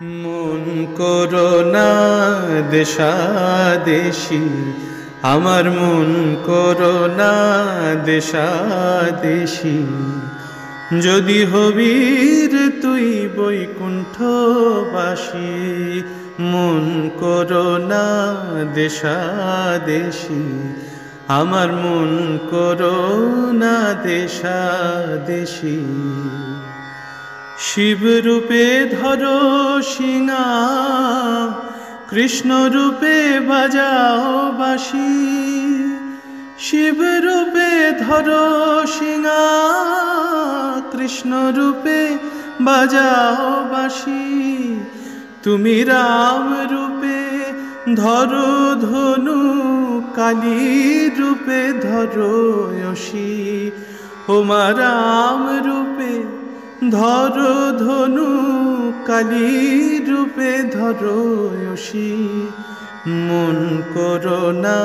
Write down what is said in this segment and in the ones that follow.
মন করোনা দেশাদেশি, আমার মন করোনা দেশাদেশি। যদি হবির তুই বৈকুণ্ঠবাসী, মন করোনা দেশাদেশি, আমার মন করোনা দেশাদেশি। শিব রূপে ধরো শিঙা, কৃষ্ণ রূপে বাজাও বাঁশি। শিব রূপে ধরো শিঙা, কৃষ্ণ রূপে বাজাও বাঁশি। তুমি রাম রূপে ধরো ধনু, কালী রূপে ধরো অসি। ওমা রাম রূপে ধরো ধনু, কালী রূপে ধরো অসি। মন করোনা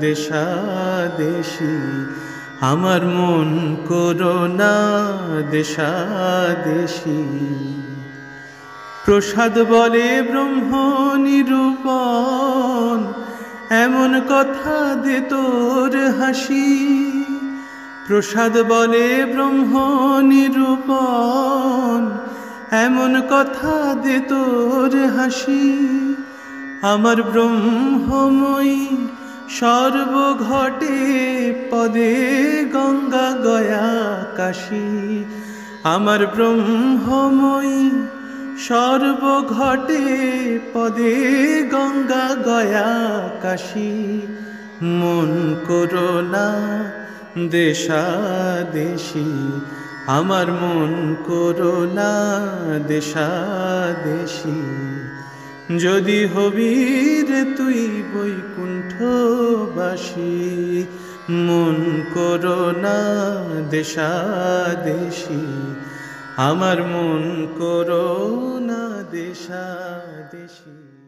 দেশাদেশি, আমার মন করোনা দেশাদেশি। প্রসাদ বলে ব্রহ্ম নিরূপণ, এমন কথা দে তোর হাসি। প্রসাদ বলে ব্রহ্ম নিরূপণ, এমন কথা দে তোর হাসি। আমার ব্রহ্মময়ী সর্বঘটে পদে গঙ্গা গয়া কাশী। আমার ব্রহ্মময়ী সর্বঘটে পদে গঙ্গা গয়া কাশী। মন করোনা দেশাদেশি, আমার মন করোনা দেশাদেশি। যদি হবির তুই বৈকুণ্ঠবাসী, মন করোনা দেশাদেশি, আমার মন করোনা দেশাদেশি।